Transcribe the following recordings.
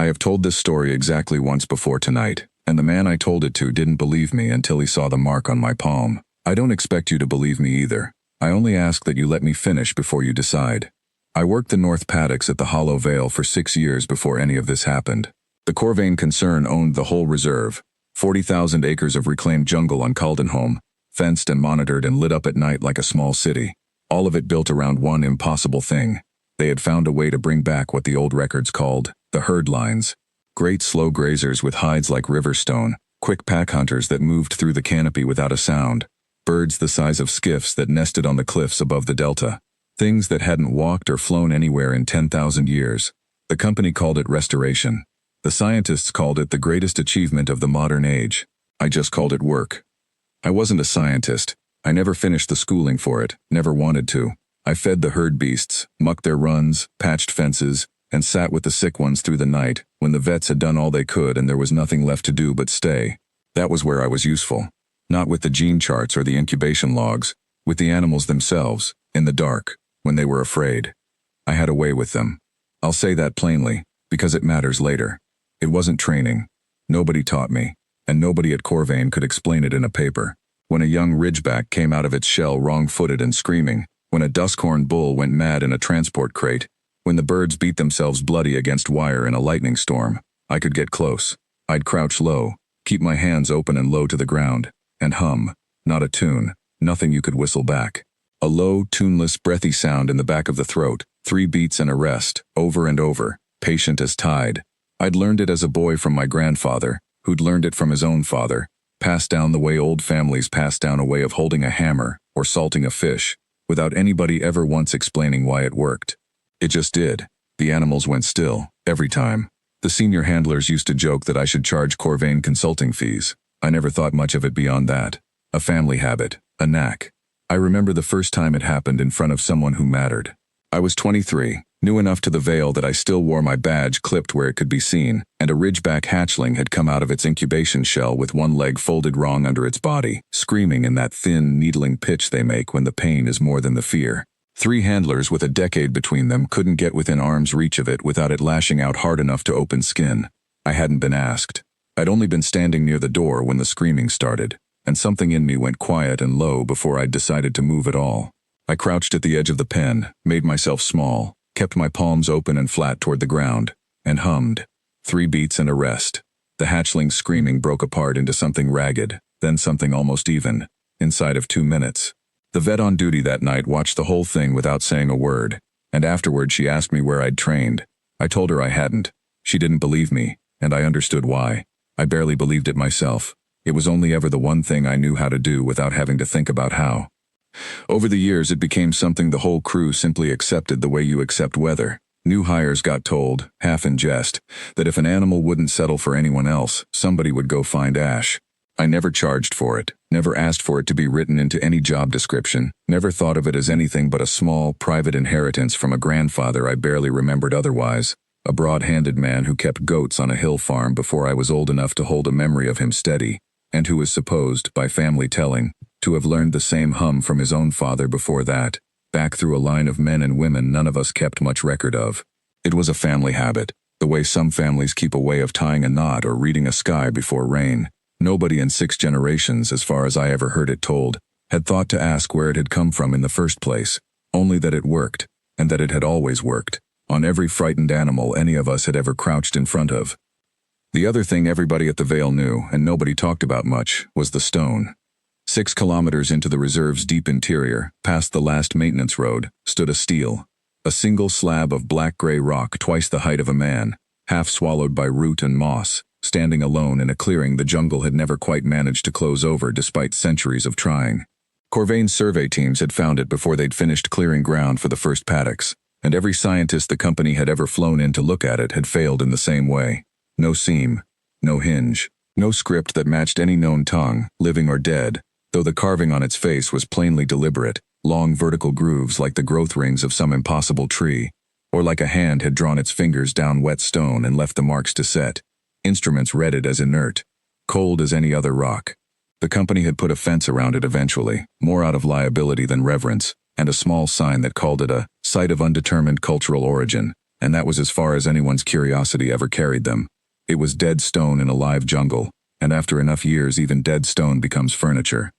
have told this story exactly once before tonight, and the man I told it to didn't believe me until he saw the mark on my palm. I don't expect you to believe me either. I only ask that you let me finish before you decide. I worked the North Paddocks at the Hollow Vale for 6 years before any of this happened. The Corvain concern owned the whole reserve, 40,000 acres of reclaimed jungle on Caldenholm, fenced and monitored and lit up at night like a small city. All of it built around one impossible thing. They had found a way to bring back what the old records called the herd lines. Great slow grazers with hides like river stone, quick pack hunters that moved through the canopy without a sound, birds the size of skiffs that nested on the cliffs above the delta, things that hadn't walked or flown anywhere in 10,000 years. The company called it restoration. The scientists called it the greatest achievement of the modern age. I just called it work. I wasn't a scientist. I never finished the schooling for it, never wanted to. I fed the herd beasts, mucked their runs, patched fences, and sat with the sick ones through the night when the vets had done all they could and there was nothing left to do but stay. That was where I was useful. Not with the gene charts or the incubation logs, with the animals themselves, in the dark, when they were afraid. I had a way with them. I'll say that plainly, because it matters later. It wasn't training. Nobody taught me, and nobody at Corvain could explain it in a paper. When a young ridgeback came out of its shell wrong-footed and screaming, when a duskhorn bull went mad in a transport crate, when the birds beat themselves bloody against wire in a lightning storm, I could get close. I'd crouch low, keep my hands open and low to the ground, and hum, not a tune, nothing you could whistle back. A low, tuneless, breathy sound in the back of the throat, 3 beats and a rest, over and over, patient as tide. I'd learned it as a boy from my grandfather, who'd learned it from his own father, passed down the way old families passed down a way of holding a hammer or salting a fish, without anybody ever once explaining why it worked. It just did. The animals went still, every time. The senior handlers used to joke that I should charge Corvain consulting fees. I never thought much of it beyond that. A family habit, a knack. I remember the first time it happened in front of someone who mattered. I was 23, new enough to the Vale that I still wore my badge clipped where it could be seen, and a ridgeback hatchling had come out of its incubation shell with one leg folded wrong under its body, screaming in that thin, needling pitch they make when the pain is more than the fear. 3 handlers with a decade between them couldn't get within arm's reach of it without it lashing out hard enough to open skin. I hadn't been asked. I'd only been standing near the door when the screaming started, and something in me went quiet and low before I'd decided to move at all. I crouched at the edge of the pen, made myself small, kept my palms open and flat toward the ground, and hummed. 3 beats and a rest. The hatchling's screaming broke apart into something ragged, then something almost even, inside of 2 minutes. The vet on duty that night watched the whole thing without saying a word, and afterward she asked me where I'd trained. I told her I hadn't. She didn't believe me, and I understood why. I barely believed it myself. It was only ever the one thing I knew how to do without having to think about how. Over the years it became something the whole crew simply accepted the way you accept weather. New hires got told, half in jest, that if an animal wouldn't settle for anyone else, somebody would go find Ash. I never charged for it, never asked for it to be written into any job description, never thought of it as anything but a small, private inheritance from a grandfather I barely remembered otherwise, a broad-handed man who kept goats on a hill farm before I was old enough to hold a memory of him steady, and who was supposed, by family telling, to have learned the same hum from his own father before that, back through a line of men and women none of us kept much record of. It was a family habit, the way some families keep a way of tying a knot or reading a sky before rain. Nobody in 6 generations, as far as I ever heard it told, had thought to ask where it had come from in the first place, only that it worked, and that it had always worked, on every frightened animal any of us had ever crouched in front of. The other thing everybody at the Vale knew, and nobody talked about much, was the stone. 6 kilometers into the reserve's deep interior, past the last maintenance road, stood a stele. A single slab of black-gray rock twice the height of a man, half swallowed by root and moss, standing alone in a clearing the jungle had never quite managed to close over despite centuries of trying. Corvain's survey teams had found it before they'd finished clearing ground for the first paddocks, and every scientist the company had ever flown in to look at it had failed in the same way. No seam, no hinge, no script that matched any known tongue, living or dead, though the carving on its face was plainly deliberate, long vertical grooves like the growth rings of some impossible tree, or like a hand had drawn its fingers down wet stone and left the marks to set. Instruments read it as inert, cold as any other rock. The company had put a fence around it eventually, more out of liability than reverence, and a small sign that called it a site of undetermined cultural origin, and that was as far as anyone's curiosity ever carried them. It was dead stone in a live jungle, and after enough years even dead stone becomes furniture.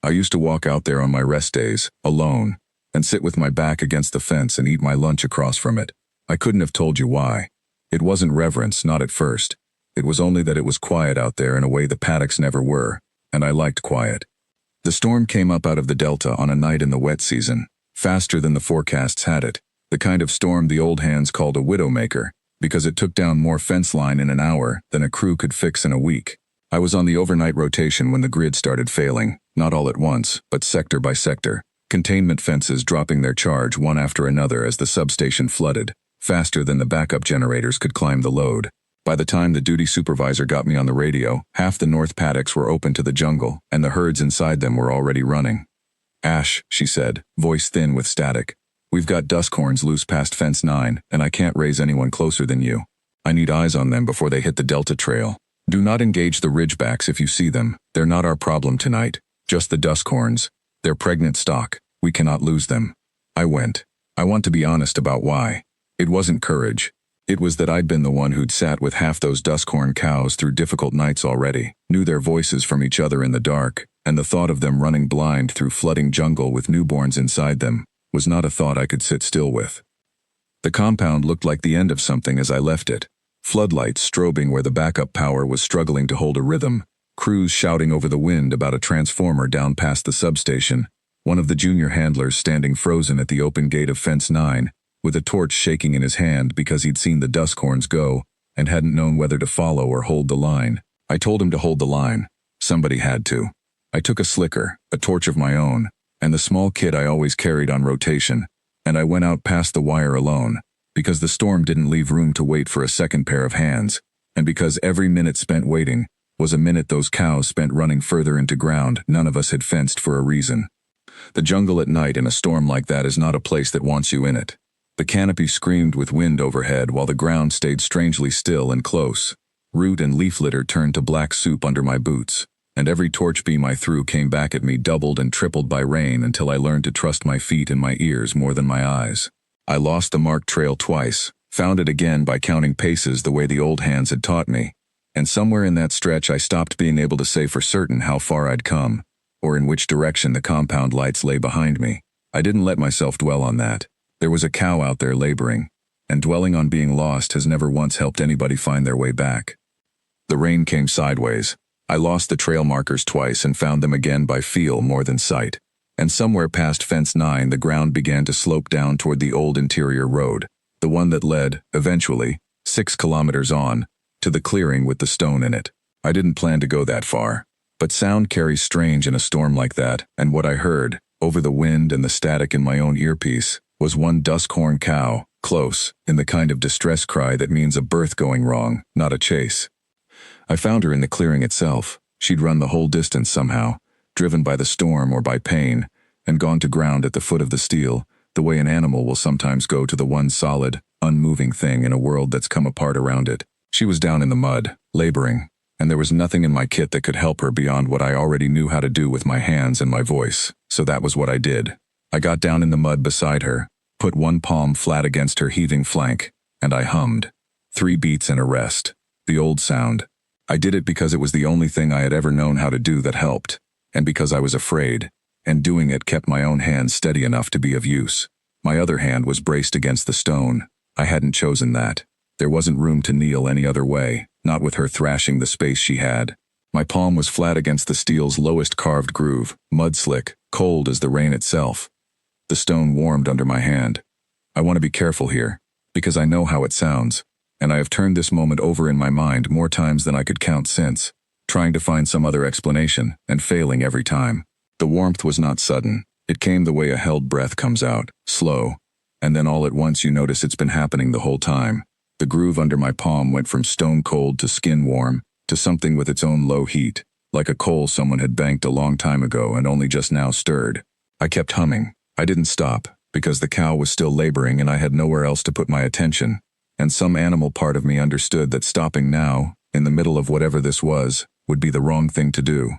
I used to walk out there on my rest days, alone, and sit with my back against the fence and eat my lunch across from it. I couldn't have told you why. It wasn't reverence, not at first. It was only that it was quiet out there in a way the paddocks never were, and I liked quiet. The storm came up out of the delta on a night in the wet season, faster than the forecasts had it, the kind of storm the old hands called a widowmaker, because it took down more fence line in an hour than a crew could fix in a week. I was on the overnight rotation when the grid started failing, not all at once, but sector by sector, containment fences dropping their charge one after another as the substation flooded, faster than the backup generators could climb the load. By the time the duty supervisor got me on the radio, half the north paddocks were open to the jungle, and the herds inside them were already running. "Ash," she said, voice thin with static. "We've got duskhorns loose past fence 9, and I can't raise anyone closer than you. I need eyes on them before they hit the delta trail. Do not engage the ridgebacks if you see them. They're not our problem tonight. Just the duskhorns. They're pregnant stock. We cannot lose them." I went. I want to be honest about why. It wasn't courage. It was that I'd been the one who'd sat with half those duskhorn cows through difficult nights already, knew their voices from each other in the dark, and the thought of them running blind through flooding jungle with newborns inside them was not a thought I could sit still with. The compound looked like the end of something as I left it. Floodlights strobing where the backup power was struggling to hold a rhythm, crews shouting over the wind about a transformer down past the substation, one of the junior handlers standing frozen at the open gate of fence 9, with a torch shaking in his hand because he'd seen the duskhorns go and hadn't known whether to follow or hold the line. I told him to hold the line. Somebody had to. I took a slicker, a torch of my own, and the small kit I always carried on rotation, and I went out past the wire alone, because the storm didn't leave room to wait for a second pair of hands, and because every minute spent waiting was a minute those cows spent running further into ground none of us had fenced for a reason. The jungle at night in a storm like that is not a place that wants you in it. The canopy screamed with wind overhead while the ground stayed strangely still and close. Root and leaf litter turned to black soup under my boots, and every torch beam I threw came back at me doubled and tripled by rain until I learned to trust my feet and my ears more than my eyes. I lost the marked trail twice, found it again by counting paces the way the old hands had taught me, and somewhere in that stretch I stopped being able to say for certain how far I'd come, or in which direction the compound lights lay behind me. I didn't let myself dwell on that. There was a cow out there laboring, and dwelling on being lost has never once helped anybody find their way back. The rain came sideways. I lost the trail markers twice and found them again by feel more than sight. And somewhere past fence 9 the ground began to slope down toward the old interior road, the one that led, eventually, 6 kilometers on, to the clearing with the stone in it. I didn't plan to go that far, but sound carries strange in a storm like that, and what I heard, over the wind and the static in my own earpiece, was one duskhorn cow, close, in the kind of distress cry that means a birth going wrong, not a chase. I found her in the clearing itself. She'd run the whole distance somehow, driven by the storm or by pain, and gone to ground at the foot of the steel, the way an animal will sometimes go to the one solid, unmoving thing in a world that's come apart around it. She was down in the mud, laboring, and there was nothing in my kit that could help her beyond what I already knew how to do with my hands and my voice, so that was what I did. I got down in the mud beside her, put one palm flat against her heaving flank, and I hummed. 3 beats and a rest. The old sound. I did it because it was the only thing I had ever known how to do that helped, and because I was afraid, and doing it kept my own hand steady enough to be of use. My other hand was braced against the stone. I hadn't chosen that. There wasn't room to kneel any other way, not with her thrashing the space she had. My palm was flat against the steel's lowest carved groove, mud-slick, cold as the rain itself. The stone warmed under my hand. I want to be careful here, because I know how it sounds, and I have turned this moment over in my mind more times than I could count since, trying to find some other explanation, and failing every time. The warmth was not sudden. It came the way a held breath comes out, slow, and then all at once you notice it's been happening the whole time. The groove under my palm went from stone cold to skin warm, to something with its own low heat, like a coal someone had banked a long time ago and only just now stirred. I kept humming. I didn't stop, because the cow was still laboring and I had nowhere else to put my attention, and some animal part of me understood that stopping now, in the middle of whatever this was, would be the wrong thing to do.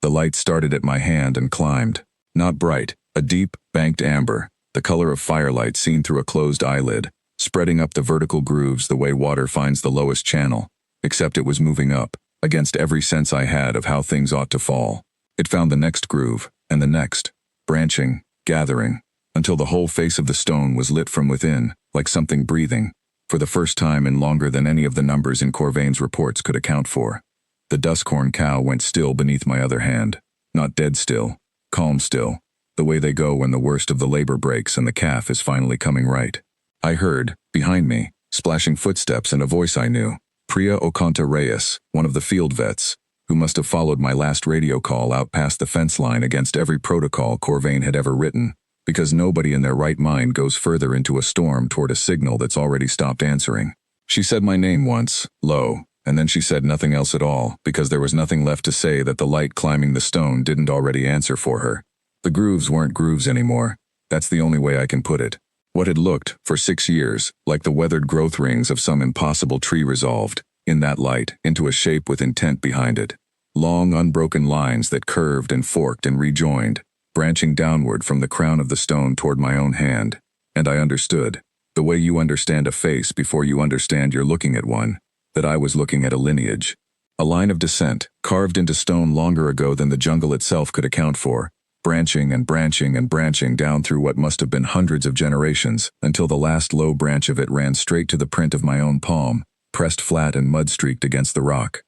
The light started at my hand and climbed. Not bright, a deep, banked amber, the color of firelight seen through a closed eyelid, spreading up the vertical grooves the way water finds the lowest channel, except it was moving up, against every sense I had of how things ought to fall. It found the next groove, and the next, branching, gathering, until the whole face of the stone was lit from within, like something breathing, for the first time in longer than any of the numbers in Corvain's reports could account for. The duskhorn cow went still beneath my other hand, not dead still, calm still, the way they go when the worst of the labor breaks and the calf is finally coming right. I heard, behind me, splashing footsteps and a voice I knew, Priya Okanta Reyes, one of the field vets, who must have followed my last radio call out past the fence line against every protocol Corvain had ever written, because nobody in their right mind goes further into a storm toward a signal that's already stopped answering. She said my name once, low, and then she said nothing else at all, because there was nothing left to say that the light climbing the stone didn't already answer for her. The grooves weren't grooves anymore. That's the only way I can put it. What had looked, for 6 years, like the weathered growth rings of some impossible tree resolved, in that light, into a shape with intent behind it. Long, unbroken lines that curved and forked and rejoined, branching downward from the crown of the stone toward my own hand. And I understood, the way you understand a face before you understand you're looking at one, that I was looking at a lineage. A line of descent, carved into stone longer ago than the jungle itself could account for, branching and branching and branching down through what must have been hundreds of generations, until the last low branch of it ran straight to the print of my own palm, pressed flat and mud-streaked against the rock.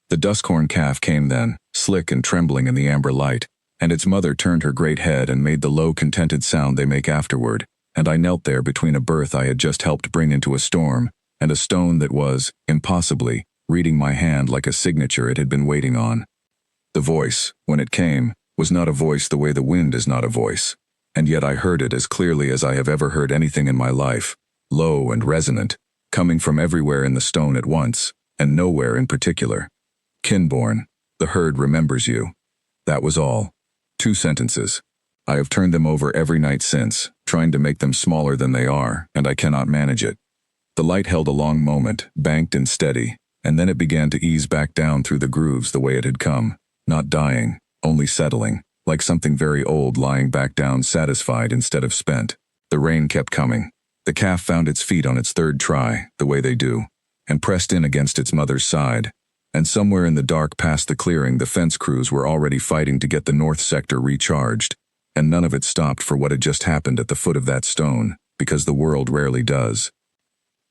The duskhorn calf came then, slick and trembling in the amber light, and its mother turned her great head and made the low contented sound they make afterward, and I knelt there between a birth I had just helped bring into a storm, and a stone that was, impossibly, reading my hand like a signature it had been waiting on. The voice, when it came, was not a voice the way the wind is not a voice, and yet I heard it as clearly as I have ever heard anything in my life, low and resonant, coming from everywhere in the stone at once, and nowhere in particular. Kinborn, the herd remembers you. That was all. 2 sentences. I have turned them over every night since, trying to make them smaller than they are, and I cannot manage it. The light held a long moment, banked and steady, and then it began to ease back down through the grooves the way it had come, not dying, only settling, like something very old lying back down satisfied instead of spent. The rain kept coming. The calf found its feet on its 3rd try, the way they do, and pressed in against its mother's side. And somewhere in the dark past the clearing the fence crews were already fighting to get the north sector recharged, and none of it stopped for what had just happened at the foot of that stone, because the world rarely does.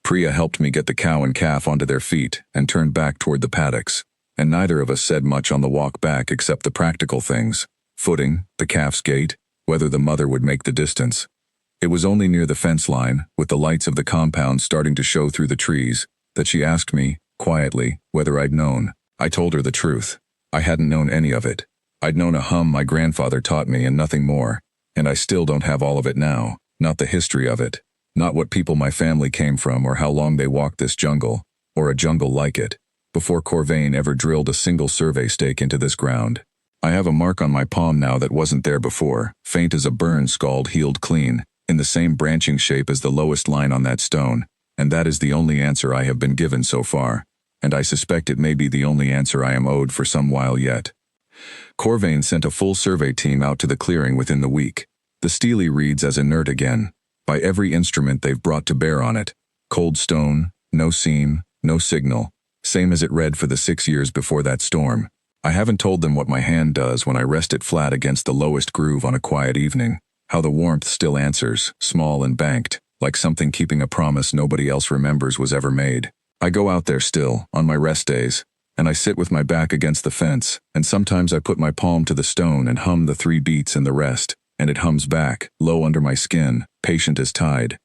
Priya helped me get the cow and calf onto their feet and turned back toward the paddocks, and neither of us said much on the walk back except the practical things, footing, the calf's gait, whether the mother would make the distance. It was only near the fence line, with the lights of the compound starting to show through the trees, that she asked me, quietly, whether I'd known. I told her the truth. I hadn't known any of it. I'd known a hum my grandfather taught me and nothing more, and I still don't have all of it now, not the history of it, not what people my family came from or how long they walked this jungle, or a jungle like it, before Corvain ever drilled a single survey stake into this ground. I have a mark on my palm now that wasn't there before, faint as a burn scald healed clean, in the same branching shape as the lowest line on that stone, and that is the only answer I have been given so far, and I suspect it may be the only answer I am owed for some while yet. Corvain sent a full survey team out to the clearing within the week. The Stele reads as inert again, by every instrument they've brought to bear on it. Cold stone, no seam, no signal, same as it read for the 6 years before that storm. I haven't told them what my hand does when I rest it flat against the lowest groove on a quiet evening, how the warmth still answers, small and banked, like something keeping a promise nobody else remembers was ever made. I go out there still, on my rest days, and I sit with my back against the fence, and sometimes I put my palm to the stone and hum the 3 beats and the rest, and it hums back, low under my skin, patient as tide.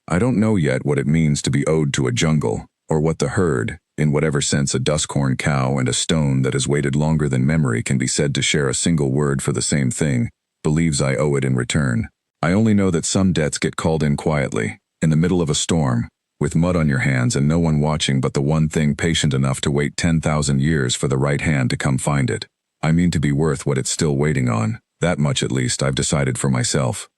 I don't know yet what it means to be owed to a jungle, or what the herd, in whatever sense a duskhorn cow and a stone that has waited longer than memory can be said to share a single word for the same thing, believes I owe it in return. I only know that some debts get called in quietly, in the middle of a storm, with mud on your hands and no one watching but the one thing patient enough to wait 10,000 years for the right hand to come find it. I mean to be worth what it's still waiting on, that much at least I've decided for myself.